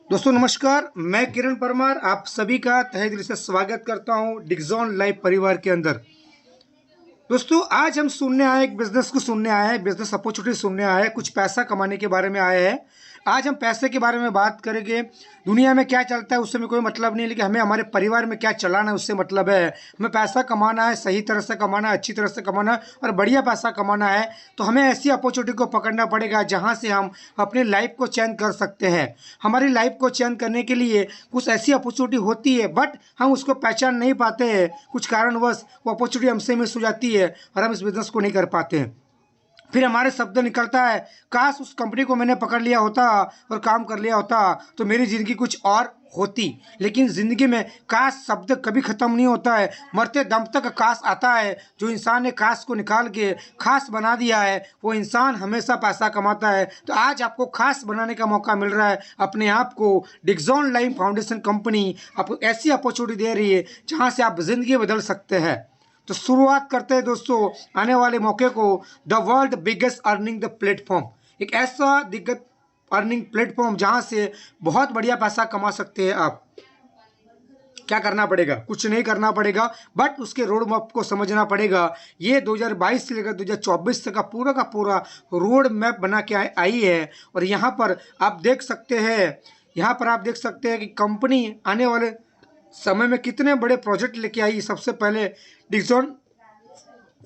दोस्तों नमस्कार, मैं किरण परमार आप सभी का तहे दिल से स्वागत करता हूं डिक्सॉन लाइव परिवार के अंदर। दोस्तों आज हम सुनने आए, एक बिजनेस को सुनने आए हैं, बिजनेस अपॉर्चुनिटी सुनने आए हैं, कुछ पैसा कमाने के बारे में आए हैं। आज हम पैसे के बारे में बात करेंगे। दुनिया में क्या चलता है उससे हमें कोई मतलब नहीं, लेकिन हमें हमारे परिवार में क्या चलाना है उससे मतलब है। हमें पैसा कमाना है, सही तरह से कमाना है, अच्छी तरह से कमाना है और बढ़िया पैसा कमाना है। तो हमें ऐसी अपॉर्चुनिटी को पकड़ना पड़ेगा जहाँ से हम अपनी लाइफ को चेंज कर सकते हैं। हमारी लाइफ को चेंज करने के लिए कुछ ऐसी अपॉर्चुनिटी होती है, बट हम उसको पहचान नहीं पाते हैं। कुछ कारणवश वो अपॉर्चुनिटी हमसे मिस हो जाती है और हम इस बिजनेस को नहीं कर पाते हैं। फिर हमारे शब्द निकलता है, काश उस कंपनी को मैंने पकड़ लिया होता और काम कर लिया होता तो मेरी ज़िंदगी कुछ और होती। लेकिन ज़िंदगी में काश शब्द कभी ख़त्म नहीं होता है, मरते दम तक काश आता है। जो इंसान ने काश को निकाल के खास बना दिया है वो इंसान हमेशा पैसा कमाता है। तो आज आपको खास बनाने का मौका मिल रहा है। अपने आप को डिक्सॉन लाइफ फाउंडेशन कंपनी आपको ऐसी अपॉर्चुनिटी दे रही है जहाँ से आप ज़िंदगी बदल सकते हैं। तो शुरुआत करते हैं दोस्तों आने वाले मौके को। The world biggest earning the platform, एक ऐसा दिग्गज अर्निंग प्लेटफॉर्म जहां से बहुत बढ़िया पैसा कमा सकते हैं आप। क्या करना पड़ेगा? कुछ नहीं करना पड़ेगा, बट उसके रोड मैप को समझना पड़ेगा। ये 2022 से लेकर 2024 तक का पूरा रोड मैप बना के आई है। और यहाँ पर आप देख सकते हैं, कि कंपनी आने वाले समय में कितने बड़े प्रोजेक्ट लेके आई। सबसे पहले डिक्सॉन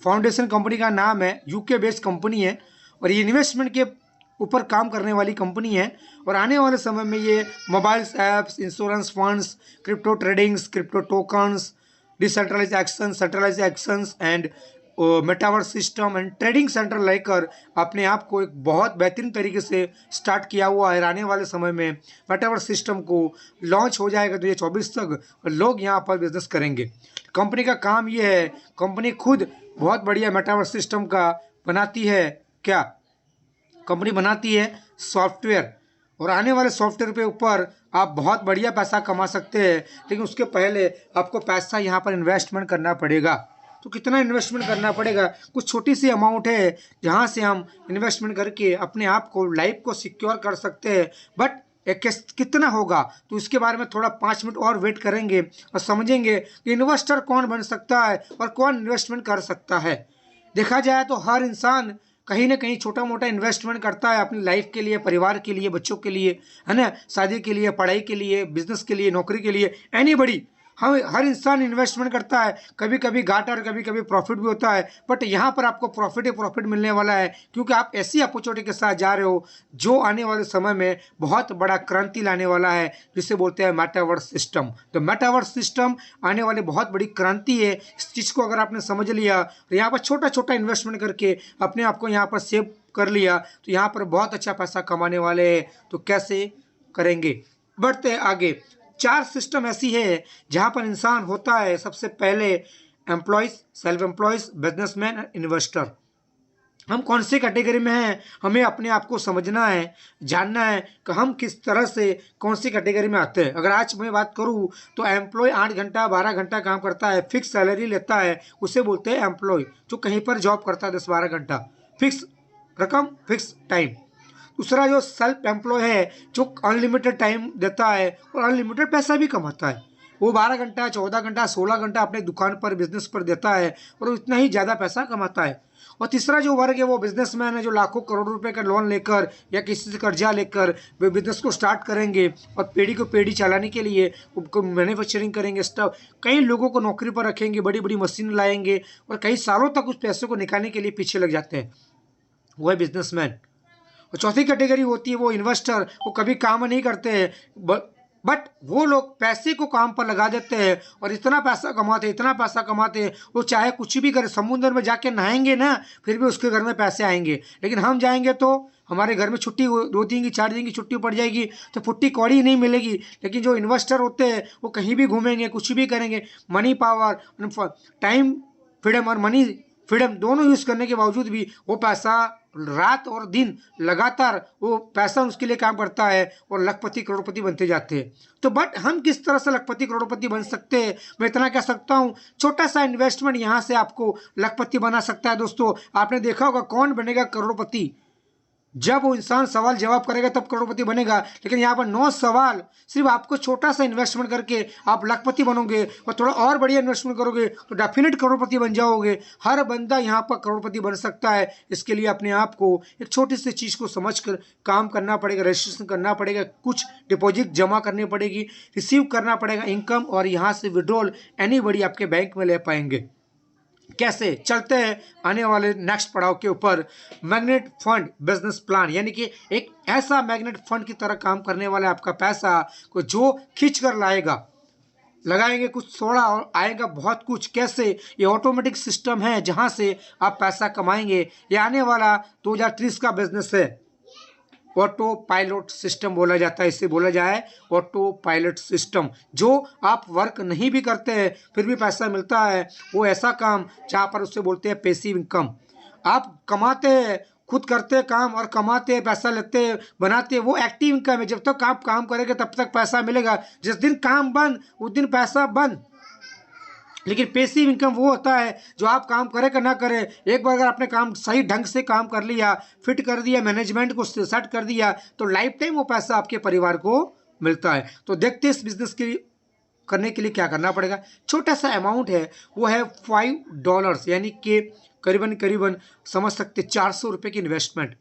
फाउंडेशन कंपनी का नाम है, यूके बेस्ड कंपनी है और ये इन्वेस्टमेंट के ऊपर काम करने वाली कंपनी है। और आने वाले समय में ये mobiles apps, insurance funds, crypto tradings, crypto tokens, decentralize action, centralize actions and metaverse system and trading centre लेकर अपने आप को एक बहुत बेहतरीन तरीके से स्टार्ट किया हुआ है। आने वाले समय में मेटावर्स सिस्टम को लॉन्च हो जाएगा 2024 तक और लोग यहाँ पर बिजनेस करेंगे। कंपनी का काम ये है, कंपनी खुद बहुत बढ़िया मेटावर्स सिस्टम का बनाती है। क्या कंपनी बनाती है? सॉफ्टवेयर। और आने वाले सॉफ्टवेयर पे ऊपर आप बहुत बढ़िया पैसा कमा सकते हैं, लेकिन उसके पहले आपको पैसा यहाँ पर इन्वेस्टमेंट करना पड़ेगा। तो कितना इन्वेस्टमेंट करना पड़ेगा? कुछ छोटी सी अमाउंट है जहाँ से हम इन्वेस्टमेंट करके अपने आप को, लाइफ को सिक्योर कर सकते हैं। बट कितना होगा तो इसके बारे में थोड़ा 5 मिनट और वेट करेंगे और समझेंगे कि इन्वेस्टर कौन बन सकता है और कौन इन्वेस्टमेंट कर सकता है। देखा जाए तो हर इंसान कहीं ना कहीं छोटा मोटा इन्वेस्टमेंट करता है अपनी लाइफ के लिए, परिवार के लिए, बच्चों के लिए, है ना, शादी के लिए, पढ़ाई के लिए, बिजनेस के लिए, नौकरी के लिए, एनीबडी। हम हर इंसान इन्वेस्टमेंट करता है। कभी कभी घाटा और कभी कभी प्रॉफिट भी होता है, बट यहाँ पर आपको प्रॉफिट ही प्रॉफिट मिलने वाला है, क्योंकि आप ऐसी अपॉर्चुनिटी के साथ जा रहे हो जो आने वाले समय में बहुत बड़ा क्रांति लाने वाला है, जिसे बोलते हैं मेटावर्स सिस्टम। तो मेटावर्स सिस्टम आने वाली बहुत बड़ी क्रांति है। इस चीज़ को अगर आपने समझ लिया तो यहाँ पर छोटा छोटा इन्वेस्टमेंट करके अपने आप को यहाँ पर सेव कर लिया तो यहाँ पर बहुत अच्छा पैसा कमाने वाले हैं। तो कैसे करेंगे? बढ़ते हैं आगे। 4 सिस्टम ऐसी है जहां पर इंसान होता है। सबसे पहले employees, self employees, businessman, investor. हम कौन सी कैटेगरी में हैं, हमें अपने आप को समझना है, जानना है कि हम किस तरह से कौन सी कैटेगरी में आते हैं। अगर आज मैं बात करूं तो एम्प्लॉय 8 घंटा 12 घंटा काम करता है, फिक्स सैलरी लेता है, उसे बोलते हैं एम्प्लॉय। जो कहीं पर जॉब करता है 10-12 घंटा, फिक्स रकम, फिक्स टाइम। दूसरा जो सेल्फ एम्प्लॉय है, जो अनलिमिटेड टाइम देता है और अनलिमिटेड पैसा भी कमाता है। वो 12 घंटा, 14 घंटा, 16 घंटा अपने दुकान पर, बिजनेस पर देता है और उतना ही ज़्यादा पैसा कमाता है। और तीसरा जो वर्ग है वो बिजनेसमैन है, जो लाखों करोड़ों रुपए का लोन लेकर या किसी से कर्जा लेकर वे बिजनेस को स्टार्ट करेंगे और पीढ़ी को पीढ़ी चलाने के लिए मैन्युफैक्चरिंग करेंगे, स्टफ, कई लोगों को नौकरी पर रखेंगे, बड़ी बड़ी मशीन लाएंगे और कई सालों तक उस पैसे को निकालने के लिए पीछे लग जाते हैं। वो है बिजनेसमैन। और चौथी कैटेगरी होती है वो इन्वेस्टर। वो कभी काम नहीं करते हैं, बट वो लोग पैसे को काम पर लगा देते हैं और इतना पैसा कमाते हैं, इतना पैसा कमाते हैं, वो चाहे कुछ भी करे, समुद्र में जाके नहाएंगे ना फिर भी उसके घर में पैसे आएंगे। लेकिन हम जाएंगे तो हमारे घर में छुट्टी 2 दिन की 4 दिन की छुट्टी पड़ जाएगी तो फुट्टी कौड़ी नहीं मिलेगी। लेकिन जो इन्वेस्टर होते हैं वो कहीं भी घूमेंगे, कुछ भी करेंगे। मनी पावर, टाइम फ्रीडम और मनी फ्रीडम दोनों यूज़ करने के बावजूद भी वो पैसा रात और दिन लगातार वो पैसा उसके लिए काम करता है और लखपति करोड़पति बनते जाते हैं। तो बट हम किस तरह से लखपति करोड़पति बन सकते हैं? मैं इतना कह सकता हूँ, छोटा सा इन्वेस्टमेंट यहाँ से आपको लखपति बना सकता है। दोस्तों आपने देखा होगा कौन बनेगा करोड़पति? जब वो इंसान सवाल जवाब करेगा तब करोड़पति बनेगा। लेकिन यहाँ पर 9 सवाल, सिर्फ आपको छोटा सा इन्वेस्टमेंट करके आप लाखपति बनोगे और थोड़ा और बढ़िया इन्वेस्टमेंट करोगे तो डेफिनेट करोड़पति बन जाओगे। हर बंदा यहाँ पर करोड़पति बन सकता है। इसके लिए अपने आप को एक छोटी सी चीज़ को समझकर काम करना पड़ेगा, रजिस्ट्रेशन करना पड़ेगा, कुछ डिपॉजिट जमा करनी पड़ेगी, रिसीव करना पड़ेगा इनकम, और यहाँ से विड्रॉल एनीबॉडी आपके बैंक में ले पाएंगे। कैसे चलते हैं आने वाले नेक्स्ट पड़ाव के ऊपर। मैग्नेट फंड बिजनेस प्लान, यानी कि एक ऐसा मैग्नेट फंड की तरह काम करने वाला आपका पैसा को जो खींच कर लाएगा, लगाएंगे कुछ थोड़ा और आएगा बहुत कुछ। कैसे? ये ऑटोमेटिक सिस्टम है जहां से आप पैसा कमाएंगे। ये आने वाला 2030 का बिजनेस है। ऑटो पायलट सिस्टम बोला जाता है, इसे बोला जाए ऑटो पायलट सिस्टम। जो आप वर्क नहीं भी करते हैं फिर भी पैसा मिलता है, वो ऐसा काम जहाँ पर उससे बोलते हैं पैसिव इनकम। आप कमाते हैं, खुद करते हैं काम और कमाते हैं, पैसा लेते हैं, बनाते हैं, वो एक्टिव इनकम है। जब तक आप काम करेंगे तब तक पैसा मिलेगा। जिस दिन काम बंद उस दिन पैसा बंद। लेकिन पैसिव इनकम वो होता है जो आप काम करें कि ना करें, एक बार अगर आपने काम सही ढंग से काम कर लिया, फिट कर दिया, मैनेजमेंट को सेट कर दिया, तो लाइफ टाइम वो पैसा आपके परिवार को मिलता है। तो देखते हैं इस बिजनेस के करने के लिए क्या करना पड़ेगा। छोटा सा अमाउंट है, वो है $5, यानी कि करीबन करीबन समझ सकते 400 रुपये की इन्वेस्टमेंट।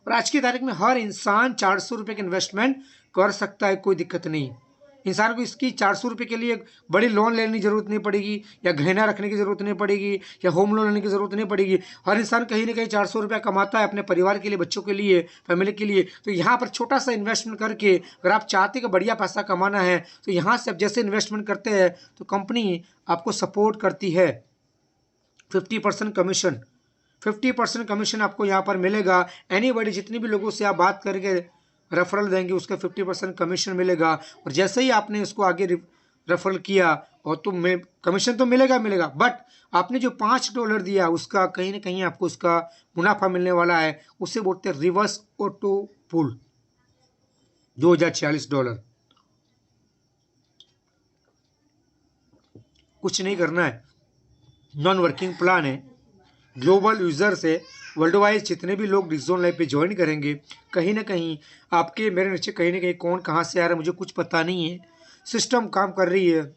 और आज की तारीख में हर इंसान 400 रुपये की इन्वेस्टमेंट कर सकता है, कोई दिक्कत नहीं। इंसान को इसकी 400 रुपये के लिए बड़ी लोन लेने की ज़रूरत नहीं पड़ेगी, या गहना रखने की ज़रूरत नहीं पड़ेगी, या होम लोन लेने की ज़रूरत नहीं पड़ेगी। हर इंसान कहीं ना कहीं 400 रुपया कमाता है अपने परिवार के लिए, बच्चों के लिए, फैमिली के लिए। तो यहाँ पर छोटा सा इन्वेस्टमेंट करके अगर आप चाहते हैं कि बढ़िया पैसा कमाना है तो यहाँ से आप जैसे इन्वेस्टमेंट करते हैं तो कंपनी आपको सपोर्ट करती है। 50% कमीशन, 50% कमीशन आपको यहाँ पर मिलेगा। एनीबॉडी, जितनी भी लोगों से आप बात करके रेफरल देंगे उसका 50% कमीशन मिलेगा। और जैसे ही आपने इसको आगे रेफरल किया और तो कमीशन तो मिलेगा, बट आपने जो $5 दिया उसका कहीं ना कहीं आपको उसका मुनाफा मिलने वाला है। उसे बोलते हैं रिवर्स ऑटो पुल। $2046। कुछ नहीं करना है, नॉन वर्किंग प्लान है, ग्लोबल यूजर से वर्ल्ड वाइज जितने भी लोग डिक्सॉन लाइफ पे ज्वाइन करेंगे, कहीं ना कहीं आपके मेरे नीचे कहीं ना कहीं कौन कहाँ से आ रहा है मुझे कुछ पता नहीं है, सिस्टम काम कर रही है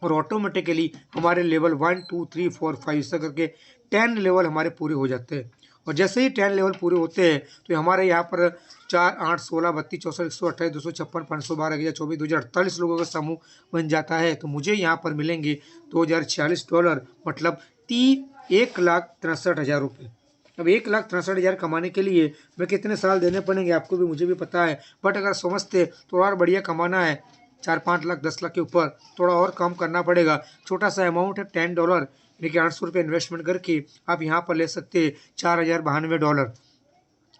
और ऑटोमेटिकली हमारे लेवल 1 2 3 4 5 ऐसा करके 10 लेवल हमारे पूरे हो जाते हैं। और जैसे ही 10 लेवल पूरे होते हैं तो हमारे यहाँ पर 4 8 16 32 64 128 256 512 1024 2048 लोगों का समूह बन जाता है। तो मुझे यहाँ पर मिलेंगे $2046, मतलब 1,63,000 रुपये। अब 1,63,000 कमाने के लिए मैं कितने साल देने पड़ेंगे आपको भी मुझे भी पता है, बट अगर समझते थोड़ा और बढ़िया कमाना है 4-5 लाख 10 लाख के ऊपर थोड़ा और कम करना पड़ेगा। छोटा सा अमाउंट है $10, यानी कि 800 रुपये इन्वेस्टमेंट करके आप यहाँ पर ले सकते हैं $4,092।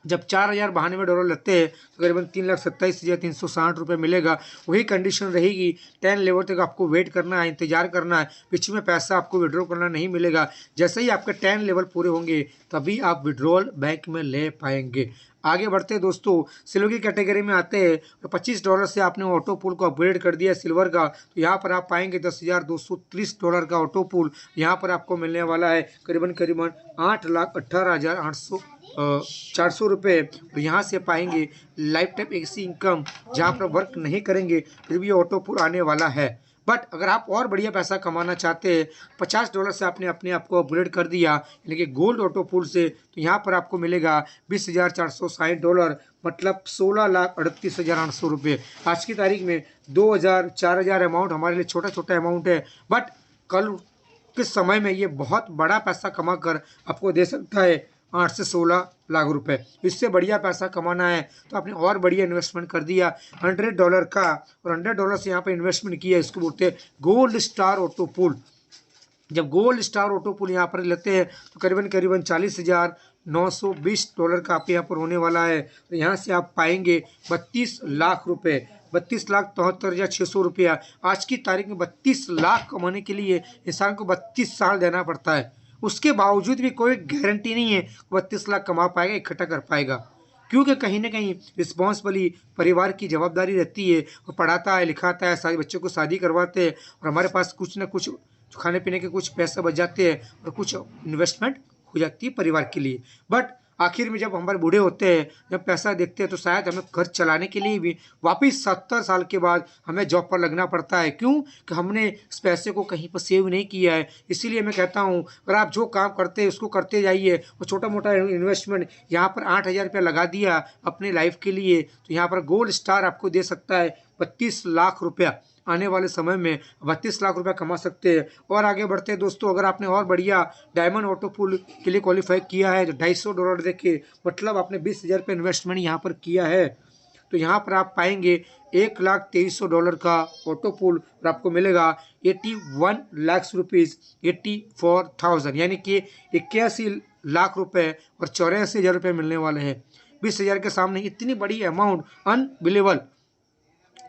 जब $4,092 लगते हैं तो करीबन 3,27,360 रुपये मिलेगा। वही कंडीशन रहेगी, 10 लेवल तक आपको वेट करना है, इंतजार करना है, बीच में पैसा आपको विड्रॉ करना नहीं मिलेगा। जैसे ही आपके 10 लेवल पूरे होंगे तभी आप विड्रॉल बैंक में ले पाएंगे। आगे बढ़ते हैं दोस्तों, सिल्वर की कैटेगरी में आते हैं तो $25 से आपने ऑटो पूल को अपग्रेड कर दिया सिल्वर का, तो यहाँ पर आप पाएंगे $10,230 का ऑटो पूल यहाँ पर आपको मिलने वाला है करीबन करीबन 8,18,400 रुपये। तो यहाँ से पाएंगे लाइफ टाइम ऐसी इनकम जहाँ पर वर्क नहीं करेंगे फिर भी ऑटो पूल आने वाला है। बट अगर आप और बढ़िया पैसा कमाना चाहते हैं, $50 से आपने अपने आप को अपग्रेड कर दिया यानी कि गोल्ड ऑटो पूल से, तो यहाँ पर आपको मिलेगा $20,460, मतलब 16,38,800 रुपये। आज की तारीख में 2,000 4,000 अमाउंट हमारे लिए छोटा छोटा अमाउंट है, बट कल के समय में ये बहुत बड़ा पैसा कमा कर आपको दे सकता है 8 से 16 लाख रुपए। इससे बढ़िया पैसा कमाना है तो आपने और बढ़िया इन्वेस्टमेंट कर दिया $100 का, और $100 से यहाँ पे इन्वेस्टमेंट किया, इसको बोलते हैं गोल्ड स्टार ऑटो पूल। जब गोल्ड स्टार ऑटो पूल यहाँ पर लेते हैं तो करीबन करीबन $40,920 का आप यहाँ पर होने वाला है। तो यहाँ से आप पाएंगे 32 लाख रुपए, 32,73,600 रुपया। आज की तारीख में 32 लाख कमाने के लिए इंसान को 32 साल देना पड़ता है। उसके बावजूद भी कोई गारंटी नहीं है 32 लाख कमा पाएगा, इकट्ठा कर पाएगा, क्योंकि कहीं ना कहीं रिस्पॉन्सिबली परिवार की जवाबदारी रहती है। वो पढ़ाता है, लिखाता है, सारे बच्चों को शादी करवाते हैं और हमारे पास कुछ ना कुछ खाने पीने के कुछ पैसे बच जाते हैं और कुछ इन्वेस्टमेंट हो जाती है परिवार के लिए। बट आखिर में जब हमारे बूढ़े होते हैं, जब पैसा देखते हैं, तो शायद हमें घर चलाने के लिए भी वापस 70 साल के बाद हमें जॉब पर लगना पड़ता है। क्यों? कि हमने इस पैसे को कहीं पर सेव नहीं किया है। इसीलिए मैं कहता हूँ, अगर आप जो काम करते हैं उसको करते जाइए, और छोटा मोटा इन्वेस्टमेंट यहाँ पर 8,000 रुपया लगा दिया अपने लाइफ के लिए, तो यहाँ पर गोल्ड स्टार आपको दे सकता है 32 लाख रुपया। आने वाले समय में 32 लाख रुपया कमा सकते हैं। और आगे बढ़ते हैं दोस्तों, अगर आपने और बढ़िया डायमंड ऑटो पूल के लिए क्वालिफाई किया है, तो $250 देके, मतलब आपने 20,000 रुपये इन्वेस्टमेंट यहाँ पर किया है, तो यहाँ पर आप पाएंगे $1,23,000 का ऑटो पूल, और आपको मिलेगा 81 लाख रुपीज़ 84,000, यानी कि 81 लाख रुपए और 84,000 रुपये मिलने वाले हैं। 20,000 के सामने इतनी बड़ी अमाउंट, अनबिलीवेबल।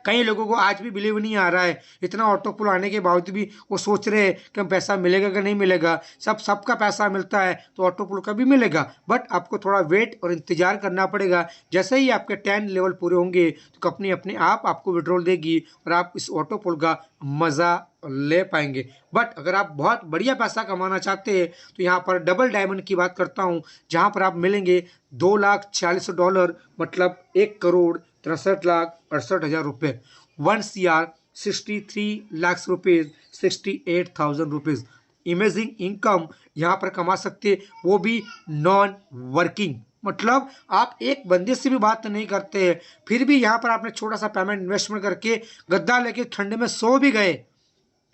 कई लोगों को आज भी बिलीव नहीं आ रहा है, इतना ऑटो पुल आने के बावजूद भी वो सोच रहे हैं कि पैसा मिलेगा कि नहीं मिलेगा। सबका पैसा मिलता है तो ऑटो पुल का भी मिलेगा, बट आपको थोड़ा वेट और इंतजार करना पड़ेगा। जैसे ही आपके 10 लेवल पूरे होंगे तो कंपनी अपने आप आपको विड्रॉल देगी और आप इस ऑटो पुल का मज़ा ले पाएंगे। बट अगर आप बहुत बढ़िया पैसा कमाना चाहते हैं तो यहाँ पर डबल डायमंड की बात करता हूँ, जहाँ पर आप मिलेंगे $2,40,000, मतलब 1,63,68,000 रुपये, 1,63 lakh rupees 68,000 rupees. Imaging income यहाँ पर कमा सकते, वो भी नॉन वर्किंग, मतलब आप एक बंदे से भी बात नहीं करते हैं, फिर भी यहाँ पर आपने छोटा सा पेमेंट इन्वेस्टमेंट करके गद्दा लेके ठंड में सो भी गए,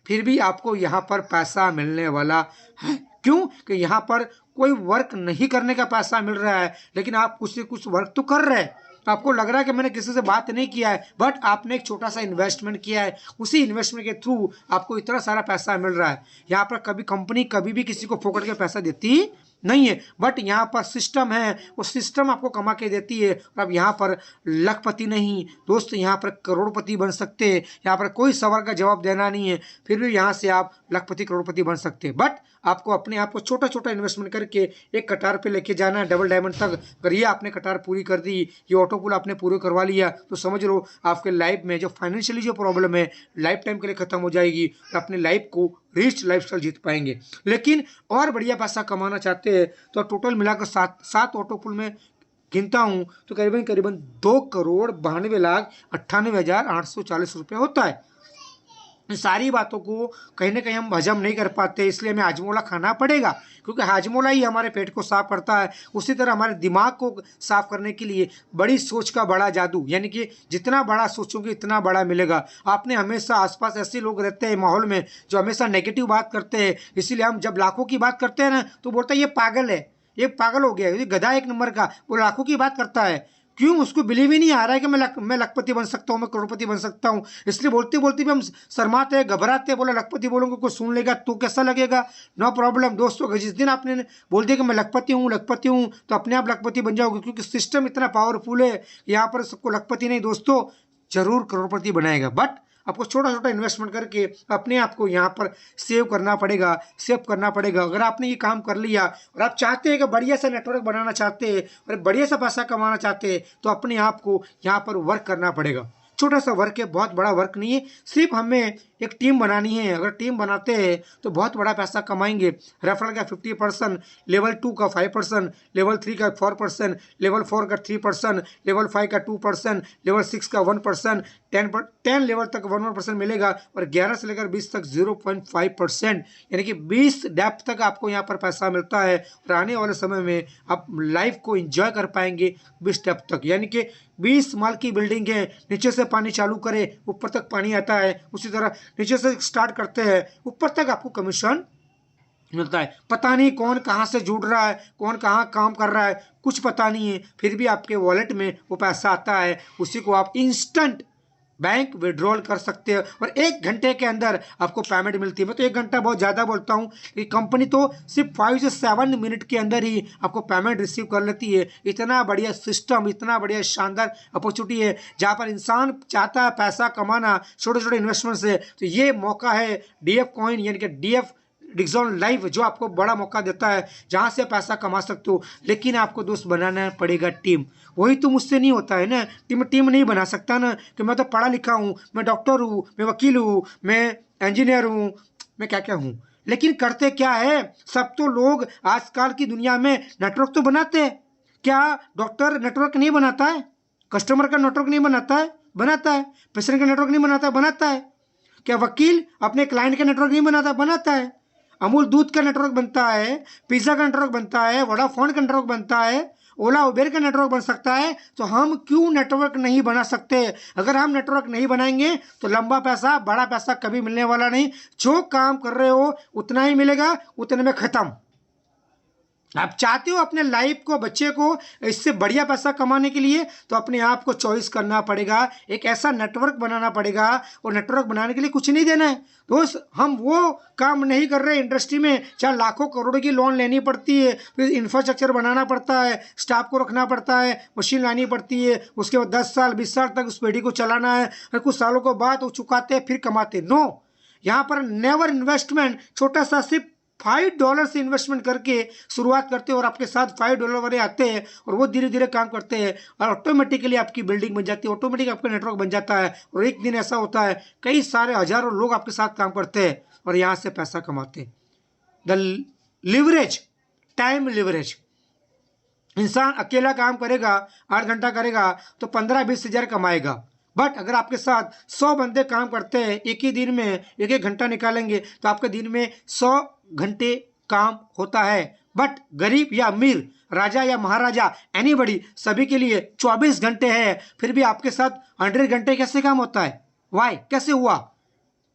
फिर भी आपको यहाँ पर पैसा मिलने वाला है। क्यों? कि यहाँ पर कोई वर्क नहीं करने का पैसा मिल रहा है, लेकिन आप कुछ से कुछ वर्क तो कर रहे हैं। आपको लग रहा है कि मैंने किसी से बात नहीं किया है, बट आपने एक छोटा सा इन्वेस्टमेंट किया है, उसी इन्वेस्टमेंट के थ्रू आपको इतना सारा पैसा मिल रहा है। यहाँ पर कभी कंपनी कभी भी किसी को फोकट के पैसा देती नहीं है, बट यहाँ पर सिस्टम है, वो सिस्टम आपको कमा के देती है। और अब यहाँ पर लखपति नहीं दोस्त, यहाँ पर करोड़पति बन सकते हैं। यहाँ पर कोई सवाल का जवाब देना नहीं है, फिर भी यहाँ से आप लखपति करोड़पति बन सकते हैं। बट आपको अपने आप को छोटा छोटा इन्वेस्टमेंट करके एक कतार पे लेके जाना है डबल डायमंड तक। अगर ये आपने कतार पूरी कर दी, ये ऑटो पुल आपने पूरी करवा लिया, तो समझ लो आपके लाइफ में जो फाइनेंशियली जो प्रॉब्लम है लाइफ टाइम के लिए खत्म हो जाएगी, और अपने लाइफ को रिच लाइफस्टाइल जीत पाएंगे। लेकिन और बढ़िया पैसा कमाना चाहते हैं तो टोटल मिलाकर सात ऑटो पुल में गिनता हूँ तो करीबन 2,92,98,840 रुपये होता है। सारी बातों को कहीं ना कहीं हम हजम नहीं कर पाते, इसलिए हमें हाजमोला खाना पड़ेगा, क्योंकि हाजमोला ही हमारे पेट को साफ करता है। उसी तरह हमारे दिमाग को साफ करने के लिए बड़ी सोच का बड़ा जादू, यानी कि जितना बड़ा सोचोगे इतना बड़ा मिलेगा। आपने हमेशा आसपास ऐसे लोग रहते हैं माहौल में जो हमेशा नेगेटिव बात करते हैं, इसीलिए हम जब लाखों की बात करते हैं ना तो बोलते हैं ये पागल है, ये पागल हो गया, ये गधा एक नंबर का, वो लाखों की बात करता है। क्यों? उसको बिलीव ही नहीं आ रहा है कि मैं लखपति बन सकता हूँ, मैं करोड़पति बन सकता हूँ। इसलिए बोलते बोलते भी हम शर्माते हैं, घबराते हैं। बोला लखपति बोलूँगा कोई सुन लेगा तो कैसा लगेगा? नो प्रॉब्लम दोस्तों, जिस दिन आपने बोल दिया कि मैं लखपति हूँ तो अपने आप लखपति बन जाओगे, क्योंकि सिस्टम इतना पावरफुल है। यहाँ पर सबको लखपति नहीं दोस्तों, जरूर करोड़पति बनाएगा, बट आपको छोटा छोटा इन्वेस्टमेंट करके अपने आप को यहाँ पर सेव करना पड़ेगा। अगर आपने ये काम कर लिया और आप चाहते हैं कि बढ़िया सा नेटवर्क बनाना चाहते हैं और बढ़िया सा पैसा कमाना चाहते हैं, तो अपने आप को यहाँ पर वर्क करना पड़ेगा। छोटा सा वर्क है, बहुत बड़ा वर्क नहीं है, सिर्फ हमें एक टीम बनानी है। अगर टीम बनाते हैं तो बहुत बड़ा पैसा कमाएंगे। रेफरल का 50%, लेवल 2 का 5%, लेवल 3 का 4%, लेवल 4 का 3%, लेवल 5 का 2%, लेवल 6 का 1%, 10 लेवल तक 1% मिलेगा, और 11 से लेकर 20 तक 0.5%, यानी कि 20 डेप्थ तक आपको यहाँ पर पैसा मिलता है। और आने वाले समय में आप लाइफ को एंजॉय कर पाएंगे 20 डेप्थ तक, यानी कि 20 माल की बिल्डिंग है, नीचे से पानी चालू करे ऊपर तक पानी आता है, उसी तरह नीचे से स्टार्ट करते हैं ऊपर तक आपको कमीशन मिलता है। पता नहीं कौन कहाँ से जुड़ रहा है, कौन कहाँ काम कर रहा है, कुछ पता नहीं है, फिर भी आपके वॉलेट में वो पैसा आता है, उसी को आप इंस्टेंट बैंक विड्रॉल कर सकते हैं और 1 घंटे के अंदर आपको पेमेंट मिलती है। मैं तो 1 घंटा बहुत ज़्यादा बोलता हूँ कि कंपनी तो सिर्फ 5 से 7 मिनट के अंदर ही आपको पेमेंट रिसीव कर लेती है। इतना बढ़िया सिस्टम, इतना बढ़िया शानदार अपॉर्चुनिटी है, जहाँ पर इंसान चाहता है पैसा कमाना छोटे छोटे इन्वेस्टमेंट से, तो ये मौका है DF कॉइन यानी कि DF डिक्सॉन लाइव, जो आपको बड़ा मौका देता है जहाँ से पैसा कमा सकते हो। लेकिन आपको दोस्त बनाना पड़ेगा टीम, वही तो मुझसे नहीं होता है ना। टीम नहीं बना सकता ना, कि मैं तो पढ़ा लिखा हूँ, मैं डॉक्टर हूँ, मैं वकील हूँ, मैं इंजीनियर हूँ, मैं क्या क्या हूँ, लेकिन करते क्या है। सब तो लोग आजकल की दुनिया में नेटवर्क तो बनाते हैं, क्या डॉक्टर नेटवर्क नहीं बनाता है? कस्टमर का नेटवर्क नहीं बनाता है? बनाता है। पेशेंट का नेटवर्क नहीं बनाता है? बनाता है। क्या वकील अपने क्लाइंट का नेटवर्क नहीं बनाता? बनाता है। अमूल दूध का नेटवर्क बनता है, पिज्ज़ा का नेटवर्क बनता है, वोडाफोन का नेटवर्क बनता है, ओला उबेर का नेटवर्क बन सकता है, तो हम क्यों नेटवर्क नहीं बना सकते? अगर हम नेटवर्क नहीं बनाएंगे तो लंबा पैसा, बड़ा पैसा कभी मिलने वाला नहीं। जो काम कर रहे हो उतना ही मिलेगा, उतने में खत्म। आप चाहते हो अपने लाइफ को, बच्चे को इससे बढ़िया पैसा कमाने के लिए, तो अपने आप को चॉइस करना पड़ेगा, एक ऐसा नेटवर्क बनाना पड़ेगा। और नेटवर्क बनाने के लिए कुछ नहीं देना है दोस्त। हम वो काम नहीं कर रहे इंडस्ट्री में, चाहे लाखों करोड़ों की लोन लेनी पड़ती है, फिर इंफ्रास्ट्रक्चर बनाना पड़ता है, स्टाफ को रखना पड़ता है, मशीन लानी पड़ती है, उसके बाद 10 साल 20 साल तक उस पेढ़ी को चलाना है, फिर कुछ सालों के बाद वो चुकाते हैं, फिर कमाते। नो, यहाँ पर नेवर इन्वेस्टमेंट, छोटा सा सिर्फ $5 से इन्वेस्टमेंट करके शुरुआत करते हैं और आपके साथ $5 वाले आते हैं और वो धीरे धीरे काम करते हैं और ऑटोमेटिकली आपकी बिल्डिंग बन जाती है, ऑटोमेटिक आपका नेटवर्क बन जाता है। और एक दिन ऐसा होता है कई सारे हजारों लोग आपके साथ काम करते हैं और यहाँ से पैसा कमाते हैं। The leverage, time leverage. इंसान अकेला काम करेगा, 8 घंटा करेगा तो 15-20 हज़ार कमाएगा। बट अगर आपके साथ 100 बंदे काम करते हैं, एक ही दिन में 1-1 घंटा निकालेंगे तो आपके दिन में 100 घंटे काम होता है। बट गरीब या अमीर, राजा या महाराजा, एनीबडी, सभी के लिए 24 घंटे है, फिर भी आपके साथ 100 घंटे कैसे काम होता है? वाई? कैसे हुआ?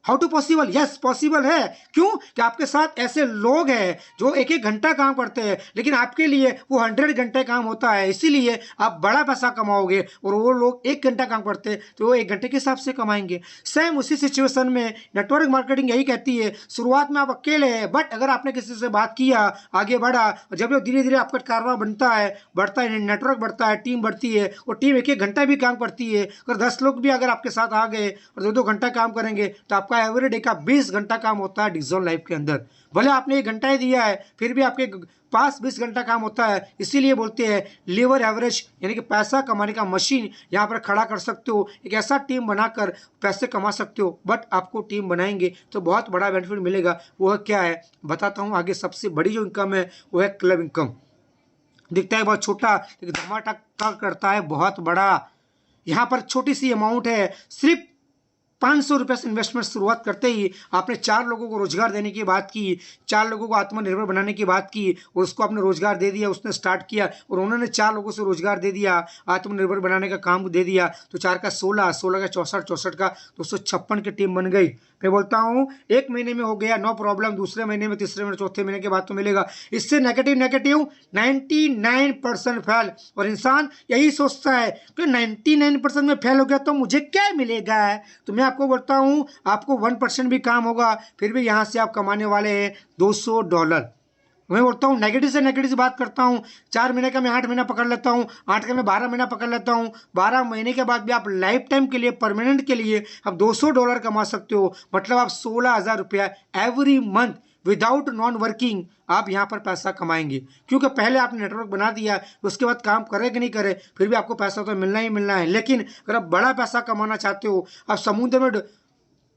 How to possible? Yes, possible है। क्यों? कि आपके साथ ऐसे लोग हैं जो 1-1 घंटा काम करते हैं, लेकिन आपके लिए वो 100 घंटे काम होता है, इसीलिए आप बड़ा पैसा कमाओगे। और वो लोग 1 घंटा काम करते हैं तो वो 1 घंटे के हिसाब से कमाएंगे। सेम उसी सिचुएशन में नेटवर्क मार्केटिंग यही कहती है, शुरुआत में आप अकेले हैं, बट अगर आपने किसी से बात किया, आगे बढ़ा, जब वो धीरे धीरे आपका कारवा बनता है, बढ़ता है, नेटवर्क बढ़ता है, टीम बढ़ती है, और टीम 1-1 घंटा भी काम करती है। अगर 10 लोग भी अगर आपके साथ आ गए और 2-2 घंटा काम करेंगे तो आपका एवरी डे का 20 घंटा काम होता है डिजिटल लाइफ के अंदर। भले आपने 1 घंटा ही दिया है, फिर भी आपके पास 20 घंटा काम होता है। इसीलिए बोलते हैं लीवर एवरेज, यानी कि पैसा कमाने का मशीन यहाँ पर खड़ा कर सकते हो, एक ऐसा टीम बनाकर पैसे कमा सकते हो। बट आपको टीम बनाएंगे तो बहुत बड़ा बेनिफिट मिलेगा। वो क्या है बताता हूँ आगे। सबसे बड़ी जो इनकम है वो है क्लब इनकम। दिखता है बहुत छोटा, लेकिन धमाका करता है बहुत बड़ा। यहाँ पर छोटी सी अमाउंट है, सिर्फ 500 रुपये से इन्वेस्टमेंट शुरुआत करते ही आपने 4 लोगों को रोजगार देने की बात की, 4 लोगों को आत्मनिर्भर बनाने की बात की, और उसको आपने रोजगार दे दिया। उसने स्टार्ट किया और उन्होंने 4 लोगों से रोजगार दे दिया, आत्मनिर्भर बनाने का काम दे दिया। तो 4 का 16, 16 का 64, 64 का 256 की टीम बन गई। मैं बोलता हूँ 1 महीने में हो गया, नो प्रॉब्लम। दूसरे महीने में, तीसरे महीने, चौथे महीने के बाद तो मिलेगा। इससे नेगेटिव 99% फेल। और इंसान यही सोचता है कि 99% में फेल हो गया तो मुझे क्या मिलेगा। तो मैं आपको बोलता हूँ आपको 1% भी काम होगा, फिर भी यहाँ से आप कमाने वाले हैं $200। मैं बोलता हूँ नेगेटिव से नेगेटिव से बात करता हूँ। 4 महीने का मैं 8 महीना पकड़ लेता हूँ, 8 का मैं 12 महीना पकड़ लेता हूँ। 12 महीने के बाद भी आप लाइफ टाइम के लिए, परमानेंट के लिए आप $200 कमा सकते हो। मतलब आप 16,000 रुपया every month without non working आप यहाँ पर पैसा कमाएंगे। क्योंकि पहले आपने नेटवर्क बना दिया, उसके बाद काम करे कि नहीं करे, फिर भी आपको पैसा तो मिलना ही मिलना है। लेकिन अगर आप बड़ा पैसा कमाना चाहते हो, आप समुद्र में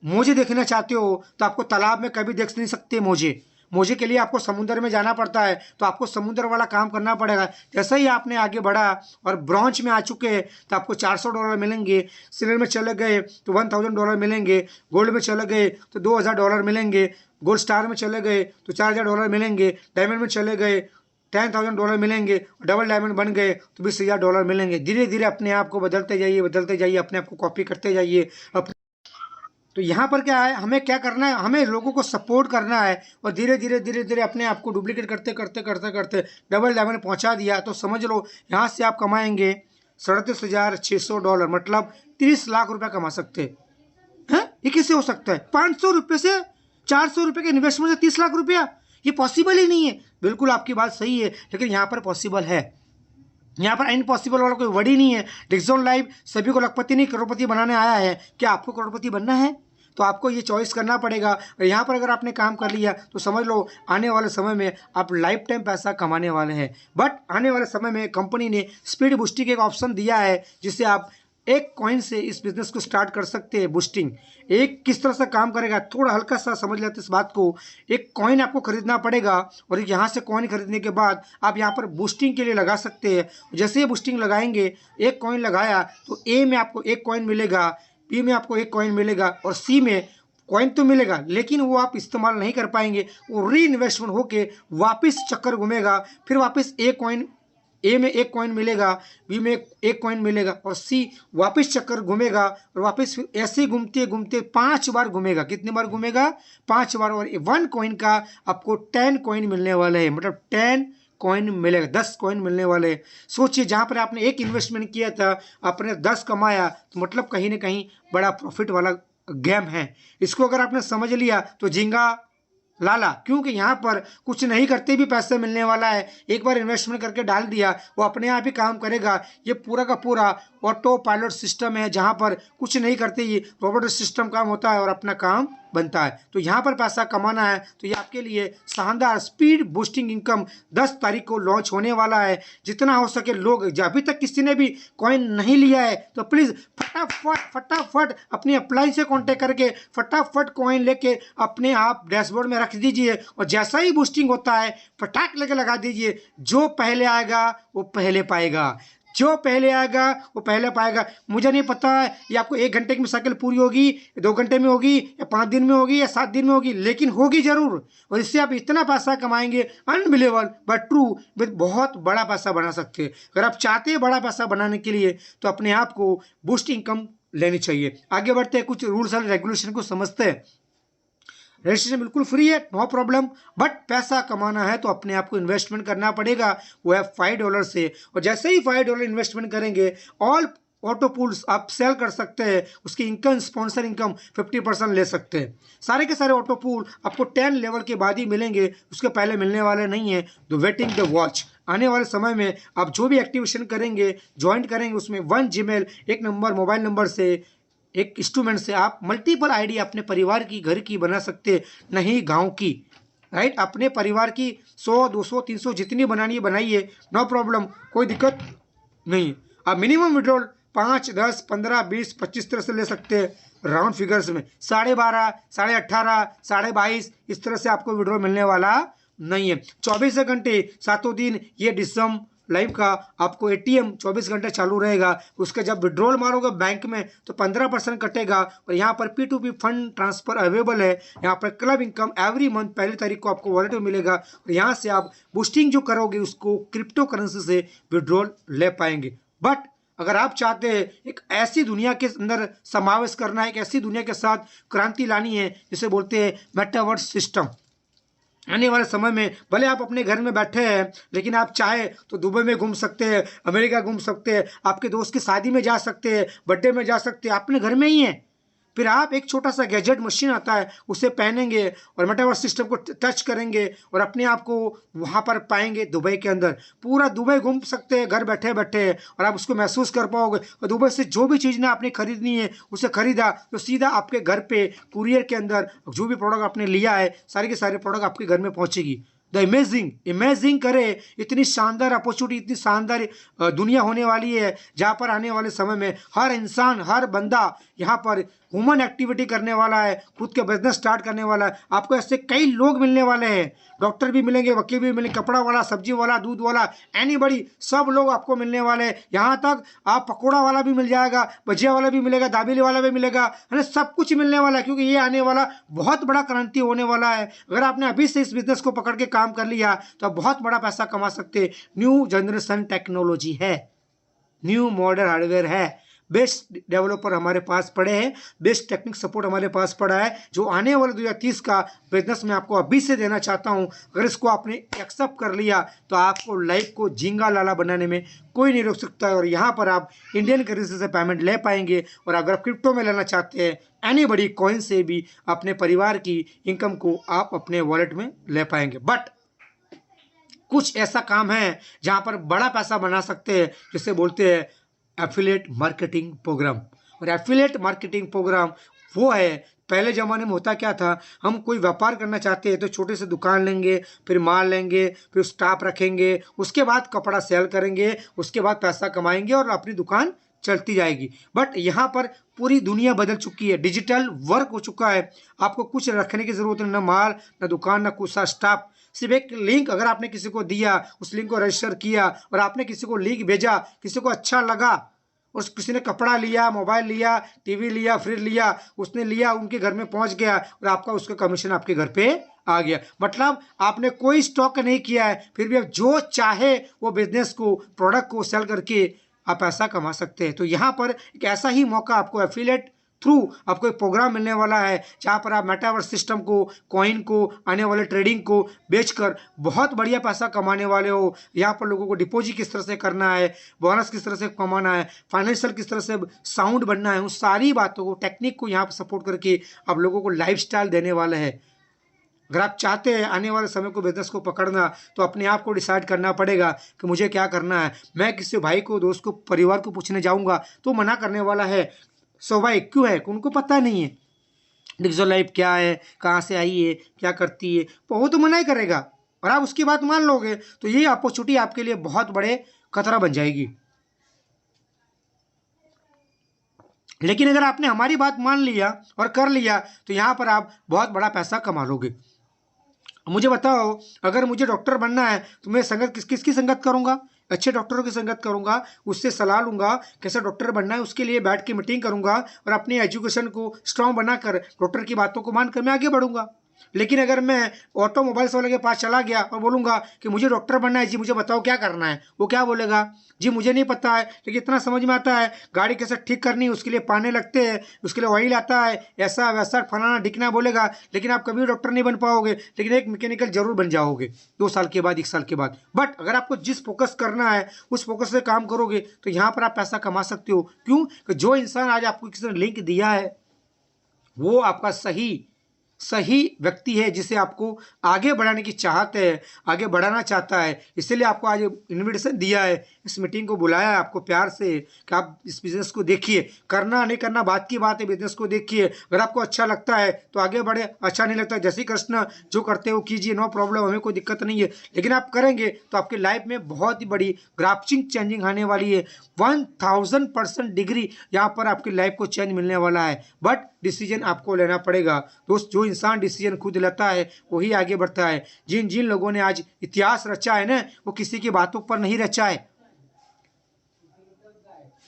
मौजे देखना चाहते हो, तो आपको तालाब में कभी देख नहीं सकते मौजे। मौजे के लिए आपको समुद्र में जाना पड़ता है, तो आपको समुद्र वाला काम करना पड़ेगा। जैसे ही आपने आगे बढ़ा और ब्रॉन्ज में आ चुके हैं तो आपको $400 मिलेंगे। सिल्वर में चले गए तो $1,000 मिलेंगे। गोल्ड में चले गए तो $2,000 मिलेंगे। गोल्ड स्टार में चले गए तो $4,000 मिलेंगे। डायमंड में चले गए $10,000 मिलेंगे। डबल डायमंड बन गए तो $20,000 मिलेंगे। धीरे धीरे अपने आप को बदलते जाइए, अपने आप को कॉपी करते जाइए। तो यहाँ पर क्या है, हमें क्या करना है, हमें लोगों को सपोर्ट करना है और धीरे धीरे अपने आप को डुप्लीकेट करते डबल डायमंड पहुँचा दिया तो समझ लो यहाँ से आप कमाएंगे $37,600। मतलब 30 लाख रुपया कमा सकते हैं। ये कैसे हो सकता है? 500 रुपये से, 400 रुपये के इन्वेस्टमेंट से 30 लाख रुपया, ये पॉसिबल ही नहीं है। बिल्कुल आपकी बात सही है, लेकिन यहाँ पर पॉसिबल है। यहाँ पर इम्पॉसिबल वाला कोई वर्ड ही नहीं है। डिजिटल लाइफ सभी को लखपति नहीं करोड़पति बनाने आया है। क्या आपको करोड़पति बनना है? तो आपको ये चॉइस करना पड़ेगा। और यहाँ पर अगर आपने काम कर लिया तो समझ लो आने वाले समय में आप लाइफ टाइम पैसा कमाने वाले हैं। बट आने वाले समय में कंपनी ने स्पीड बूस्टिंग का एक ऑप्शन दिया है, जिससे आप एक कॉइन से इस बिजनेस को स्टार्ट कर सकते हैं। बूस्टिंग एक किस तरह से काम करेगा, थोड़ा हल्का सा समझ लेते इस बात को। एक कॉइन आपको खरीदना पड़ेगा और यहाँ से कॉइन खरीदने के बाद आप यहाँ पर बूस्टिंग के लिए लगा सकते हैं। जैसे ही बूस्टिंग लगाएंगे, एक कॉइन लगाया तो ए में आपको एक कॉइन मिलेगा, बी में आपको एक कॉइन मिलेगा और सी में कॉइन तो मिलेगा, लेकिन वो आप इस्तेमाल नहीं कर पाएंगे। वो री इन्वेस्टमेंट होके वापस चक्कर घूमेगा, फिर वापस ए में एक कॉइन मिलेगा, बी में एक कॉइन मिलेगा और सी वापस चक्कर घूमेगा और वापस ऐसे घूमते घूमते 5 बार घूमेगा। कितनी बार घूमेगा? 5 बार। और 1 कॉइन का आपको 10 कॉइन मिलने वाले हैं, मतलब 10 कॉइन मिलेगा, 10 कॉइन मिलने वाले। सोचिए, जहाँ पर आपने एक इन्वेस्टमेंट किया था, आपने 10 कमाया, तो मतलब कहीं ना कहीं बड़ा प्रॉफिट वाला गेम है। इसको अगर आपने समझ लिया तो झींगा लाला, क्योंकि यहाँ पर कुछ नहीं करते भी पैसे मिलने वाला है। एक बार इन्वेस्टमेंट करके डाल दिया, वो अपने आप ही काम करेगा। ये पूरा का पूरा ऑटो पायलट सिस्टम है, जहाँ पर कुछ नहीं करते ही रोबोटिक सिस्टम काम होता है और अपना काम बनता है। तो यहाँ पर पैसा कमाना है तो ये आपके लिए शानदार स्पीड बूस्टिंग इनकम 10 तारीख को लॉन्च होने वाला है। जितना हो सके लोग, अभी तक किसी ने भी कॉइन नहीं लिया है तो प्लीज़ फटाफट अपनी अपलाइन से कांटेक्ट करके फटाफट कॉइन लेके अपने आप डैशबोर्ड में रख दीजिए और जैसा ही बूस्टिंग होता है फटाक लेके लगा दीजिए। जो पहले आएगा वो पहले पाएगा, जो पहले आएगा वो पहले पाएगा। मुझे नहीं पता है ये आपको 1 घंटे की साइकिल पूरी होगी, 2 घंटे में होगी, या 5 दिन में होगी, या 7 दिन में होगी, लेकिन होगी जरूर। और इससे आप इतना पैसा कमाएंगे, अनबिलीवेबल बट ट्रू, विद बहुत बड़ा पैसा बना सकते हैं। अगर आप चाहते हैं बड़ा पैसा बनाने के लिए तो अपने आप को बूस्ट इनकम लेनी चाहिए। आगे बढ़ते हैं, कुछ रूल्स एंड रेगुलेशन को समझते हैं। रजिस्ट्रेशन बिल्कुल फ्री है, नो प्रॉब्लम, बट पैसा कमाना है तो अपने आप को इन्वेस्टमेंट करना पड़ेगा। वो है $5 से, और जैसे ही $5 इन्वेस्टमेंट करेंगे ऑल ऑटो पूल्स आप सेल कर सकते हैं। उसकी इनकम, स्पॉन्सर इनकम 50% ले सकते हैं। सारे के सारे ऑटो पूल आपको 10 लेवल के बाद ही मिलेंगे, उसके पहले मिलने वाले नहीं है। द वेटिंग द वॉच, आने वाले समय में आप जो भी एक्टिवेशन करेंगे, ज्वाइन करेंगे, उसमें 1 जीमेल, एक नंबर मोबाइल नंबर से, एक इंस्ट्रूमेंट से आप मल्टीपल आईडी अपने परिवार की, घर की बना सकते हैं, नहीं गांव की। राइट, अपने परिवार की 100, 200, 300 जितनी बनानी है बनाइए, नो प्रॉब्लम, कोई दिक्कत नहीं। आप मिनिमम विड्रॉल 5, 10, 15, 20, 25 तरह से ले सकते हैं, राउंड फिगर्स में 12.5, 18.5, 22.5 इस तरह से आपको विड्रॉल मिलने वाला नहीं है। 24 घंटे 7 दिन ये डिसम लाइव का आपको एटीएम 24 घंटे चालू रहेगा। उसका जब विड्रॉल मारोगे बैंक में तो 15% कटेगा। और यहाँ पर P2P फंड ट्रांसफर अवेलेबल है। यहाँ पर क्लब इनकम एवरी मंथ 1 तारीख को आपको वॉलेट में मिलेगा और यहाँ से आप बूस्टिंग जो करोगे उसको क्रिप्टो करेंसी से विड्रॉल ले पाएंगे। बट अगर आप चाहते हैं एक ऐसी दुनिया के अंदर समावेश करना है, एक ऐसी दुनिया के साथ क्रांति लानी है जिसे बोलते हैं मेटावर्स सिस्टम, आने वाले समय में भले आप अपने घर में बैठे हैं लेकिन आप चाहे तो दुबई में घूम सकते हैं, अमेरिका घूम सकते हैं, आपके दोस्त की शादी में जा सकते हैं, बर्थडे में जा सकते हैं, अपने घर में ही हैं। फिर आप एक छोटा सा गैजेट मशीन आता है उसे पहनेंगे और मेटावर्स सिस्टम को टच करेंगे और अपने आप को वहाँ पर पाएंगे दुबई के अंदर। पूरा दुबई घूम सकते हैं घर बैठे बैठे और आप उसको महसूस कर पाओगे। और दुबई से जो भी चीज़ ना आपने खरीदनी है उसे खरीदा तो सीधा आपके घर पे कुरियर के अंदर जो भी प्रोडक्ट आपने लिया है सारे के सारे प्रोडक्ट आपके घर में पहुँचेगी। द इमेजिंग करे, इतनी शानदार अपॉर्चुनिटी, इतनी शानदार दुनिया होने वाली है जहाँ पर आने वाले समय में हर इंसान, हर बंदा यहाँ पर ह्यूमन एक्टिविटी करने वाला है, खुद के बिजनेस स्टार्ट करने वाला है। आपको ऐसे कई लोग मिलने वाले हैं, डॉक्टर भी मिलेंगे, वकील भी मिलेंगे, कपड़ा वाला, सब्जी वाला, दूध वाला, एनीबॉडी, सब लोग आपको मिलने वाले हैं। यहाँ तक आप पकौड़ा वाला भी मिल जाएगा, भजिया वाला भी मिलेगा, दाबेली वाला भी मिलेगा, है ना, सब कुछ मिलने वाला है क्योंकि ये आने वाला बहुत बड़ा क्रांति होने वाला है। अगर आपने अभी से इस बिजनेस को पकड़ के काम कर लिया तो आप बहुत बड़ा पैसा कमा सकते हैं। न्यू जनरेशन टेक्नोलॉजी है, न्यू मॉडर्न हार्डवेयर है, बेस्ट डेवलपर हमारे पास पड़े हैं, बेस्ट टेक्निक सपोर्ट हमारे पास पड़ा है। जो आने वाले 2030 का बिजनेस मैं आपको अभी से देना चाहता हूं। अगर इसको आपने एक्सेप्ट कर लिया तो आपको लाइफ को झींगा लाला बनाने में कोई नहीं रोक सकता। और यहाँ पर आप इंडियन करेंसी से पेमेंट ले पाएंगे और अगर आप क्रिप्टो में लेना चाहते हैं एनीबॉडी कॉइन से भी अपने परिवार की इनकम को आप अपने वॉलेट में ले पाएंगे। बट कुछ ऐसा काम है जहाँ पर बड़ा पैसा बना सकते हैं, जिसे बोलते हैं एफिलिएट मार्केटिंग प्रोग्राम। और एफिलिएट मार्केटिंग प्रोग्राम वो है, पहले ज़माने में होता क्या था, हम कोई व्यापार करना चाहते हैं तो छोटे से दुकान लेंगे, फिर माल लेंगे, फिर स्टाफ रखेंगे, उसके बाद कपड़ा सेल करेंगे, उसके बाद पैसा कमाएंगे और अपनी दुकान चलती जाएगी। बट यहाँ पर पूरी दुनिया बदल चुकी है, डिजिटल वर्क हो चुका है। आपको कुछ रखने की ज़रूरत नहीं, ना माल, ना दुकान, ना कुछ सा स्टाफ। सिर्फ एक लिंक अगर आपने किसी को दिया, उस लिंक को रजिस्टर किया और आपने किसी को लिंक भेजा, किसी को अच्छा लगा, उस किसी ने कपड़ा लिया, मोबाइल लिया, टीवी लिया, फ्रिज लिया, उसने लिया, उनके घर में पहुंच गया और आपका उसका कमीशन आपके घर पे आ गया। मतलब आपने कोई स्टॉक नहीं किया है, फिर भी आप जो चाहे वो बिजनेस को, प्रोडक्ट को सेल करके आप पैसा कमा सकते हैं। तो यहाँ पर एक ऐसा ही मौका आपको एफिलिएट थ्रू आपको एक प्रोग्राम मिलने वाला है, जहाँ पर आप मेटावर्स सिस्टम को, कॉइन को, आने वाले ट्रेडिंग को बेचकर बहुत बढ़िया पैसा कमाने वाले हो। यहाँ पर लोगों को डिपॉजिट किस तरह से करना है, बोनस किस तरह से कमाना है, फाइनेंशियल किस तरह से साउंड बनना है, उन सारी बातों को, टेक्निक को यहाँ पर सपोर्ट करके आप लोगों को लाइफस्टाइल देने वाले हैं। अगर आप चाहते हैं आने वाले समय को, बिजनेस को पकड़ना, तो अपने आप को डिसाइड करना पड़ेगा कि मुझे क्या करना है। मैं किसी भाई को, दोस्त को, परिवार को पूछने जाऊंगा तो मना करने वाला है। स्वाभाविक क्यों है? उनको पता नहीं है डिजिटल लाइफ क्या है, कहाँ से आई है, क्या करती है, तो वो तो मना ही करेगा। और आप उसकी बात मान लोगे तो ये अपॉर्चुनिटी आपके लिए बहुत बड़े खतरा बन जाएगी। लेकिन अगर आपने हमारी बात मान लिया और कर लिया तो यहाँ पर आप बहुत बड़ा पैसा कमा लोगे। मुझे बताओ, अगर मुझे डॉक्टर बनना है तो मैं संगत किसकी संगत करूंगा? अच्छे डॉक्टरों की संगत करूंगा, उससे सलाह लूंगा कैसे डॉक्टर बनना है, उसके लिए बैठ के मीटिंग करूंगा और अपनी एजुकेशन को स्ट्रांग बनाकर डॉक्टर की बातों को मानकर मैं आगे बढ़ूंगा। लेकिन अगर मैं ऑटोमोबाइल्स वाले के पास चला गया और बोलूंगा कि मुझे डॉक्टर बनना है जी, मुझे बताओ क्या करना है, वो क्या बोलेगा? जी मुझे नहीं पता है, लेकिन इतना समझ में आता है गाड़ी कैसे ठीक करनी है, उसके लिए पाने लगते हैं, उसके लिए ऑयल आता है, ऐसा वैसा फलाना ढिकना बोलेगा। लेकिन आप कभी डॉक्टर नहीं बन पाओगे, लेकिन एक मैकेनिकल जरूर बन जाओगे 2 साल के बाद, 1 साल के बाद। बट अगर आपको जिस फोकस करना है उस फोकस से काम करोगे तो यहाँ पर आप पैसा कमा सकते हो। क्यों? कि जो इंसान आज आपको किसी ने लिंक दिया है वो आपका सही व्यक्ति है, जिसे आपको आगे बढ़ाने की चाहत है, आगे बढ़ाना चाहता है। इसलिए आपको आज इनविटेशन दिया है, इस मीटिंग को बुलाया है आपको प्यार से कि आप इस बिज़नेस को देखिए। करना नहीं करना बात की बात है, बिजनेस को देखिए। अगर आपको अच्छा लगता है तो आगे बढ़े, अच्छा नहीं लगता जैसे कृष्ण जो करते हो कीजिए, नो प्रॉब्लम, हमें कोई दिक्कत नहीं है। लेकिन आप करेंगे तो आपकी लाइफ में बहुत ही बड़ी ग्राफिंग चेंजिंग आने वाली है। 1000% डिग्री यहाँ पर आपकी लाइफ को चेंज मिलने वाला है। बट डिसीजन आपको लेना पड़ेगा दोस्त। जो इंसान डिसीजन खुद लेता है वही आगे बढ़ता है। जिन जिन लोगों ने आज इतिहास रचा है ना, वो किसी की बातों पर नहीं रचा है।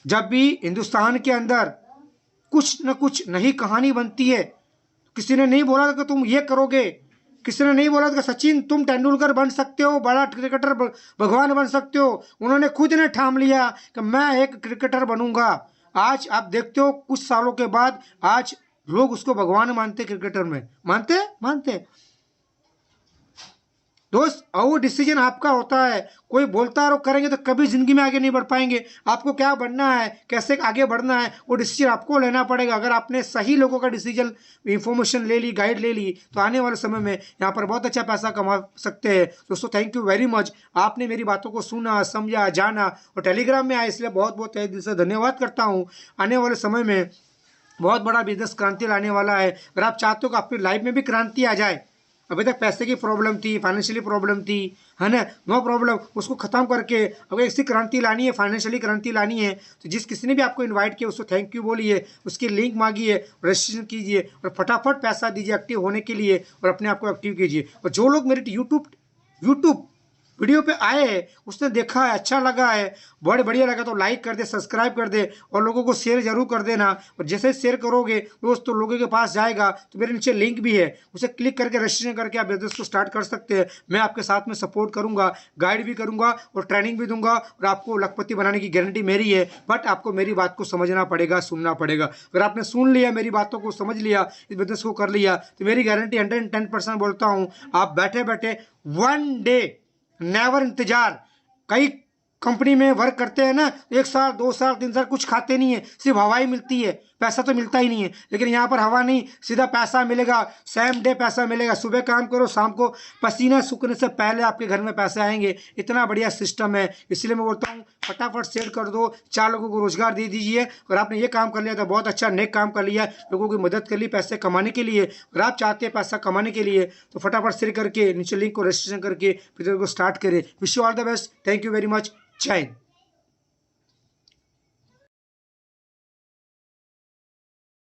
जब भी हिंदुस्तान के अंदर कुछ न कुछ नई कहानी बनती है, किसी ने नहीं बोला था कि तुम ये करोगे, किसी ने नहीं बोला था कि सचिन तुम तेंदुलकर बन सकते हो, बड़ा क्रिकेटर, भगवान बन सकते हो। उन्होंने खुद ने ठान लिया कि मैं एक क्रिकेटर बनूंगा। आज आप देखते हो कुछ सालों के बाद आज लोग उसको भगवान मानते, क्रिकेटर में मानते दोस्त। और वो डिसीजन आपका होता है। कोई बोलता है और करेंगे तो कभी जिंदगी में आगे नहीं बढ़ पाएंगे। आपको क्या बनना है, कैसे आगे बढ़ना है, वो डिसीजन आपको लेना पड़ेगा। अगर आपने सही लोगों का डिसीजन, इंफॉर्मेशन ले ली, गाइड ले ली, तो आने वाले समय में यहाँ पर बहुत अच्छा पैसा कमा सकते हैं। दोस्तों थैंक यू वेरी मच, आपने मेरी बातों को सुना, समझा, जाना और टेलीग्राम में आए, इसलिए बहुत बहुत तहे दिल से धन्यवाद करता हूँ। आने वाले समय में बहुत बड़ा बिजनेस क्रांति लाने वाला है। अगर आप चाहते हो कि आपकी लाइफ में भी क्रांति आ जाए, अभी तक पैसे की प्रॉब्लम थी, फाइनेंशियली प्रॉब्लम थी, है ना, नो प्रॉब्लम, उसको ख़त्म करके अगर ऐसी क्रांति लानी है, फाइनेंशियली क्रांति लानी है, तो जिस किसी ने भी आपको इनवाइट किया उसको थैंक यू बोलिए, उसकी लिंक मांगिए, रजिस्ट्रेशन कीजिए और फटाफट पैसा दीजिए एक्टिव होने के लिए और अपने आप को एक्टिव कीजिए। और जो लोग मेरे यूट्यूब वीडियो पे आए हैं, उसने देखा है, अच्छा लगा है, बड़े बढ़िया लगा तो लाइक कर दे, सब्सक्राइब कर दे और लोगों को शेयर जरूर कर देना। और जैसे शेयर करोगे दोस्तों लोगों के पास जाएगा, तो मेरे नीचे लिंक भी है, उसे क्लिक करके रजिस्ट्रेशन करके आप बिजनेस को स्टार्ट कर सकते हैं। मैं आपके साथ में सपोर्ट करूंगा, गाइड भी करूंगा और ट्रेनिंग भी दूंगा और आपको लखपति बनाने की गारंटी मेरी है। बट आपको मेरी बात को समझना पड़ेगा, सुनना पड़ेगा। अगर आपने सुन लिया, मेरी बातों को समझ लिया, इस बिजनेस को कर लिया, तो मेरी गारंटी 110% बोलता हूँ, आप बैठे बैठे 1 डे नेवर इंतजार। कई कंपनी में वर्क करते हैं ना, 1 साल 2 साल 3 साल कुछ खाते नहीं है, सिर्फ हवा ही मिलती है, पैसा तो मिलता ही नहीं है। लेकिन यहाँ पर हवा नहीं, सीधा पैसा मिलेगा, सेम डे पैसा मिलेगा। सुबह काम करो, शाम को पसीना सूखने से पहले आपके घर में पैसे आएंगे। इतना बढ़िया सिस्टम है। इसलिए मैं बोलता हूँ फटाफट शेयर कर दो, 4 लोगों को रोजगार दे दीजिए। और आपने ये काम कर लिया तो बहुत अच्छा नेक काम कर लिया, लोगों की मदद कर ली पैसे कमाने के लिए। अगर आप चाहते हैं पैसा कमाने के लिए तो फटाफट शेयर करके नीचे लिंक को रजिस्ट्रेशन करके फिर को स्टार्ट करें। Wish you all the best, thank you very much, जय हिंद।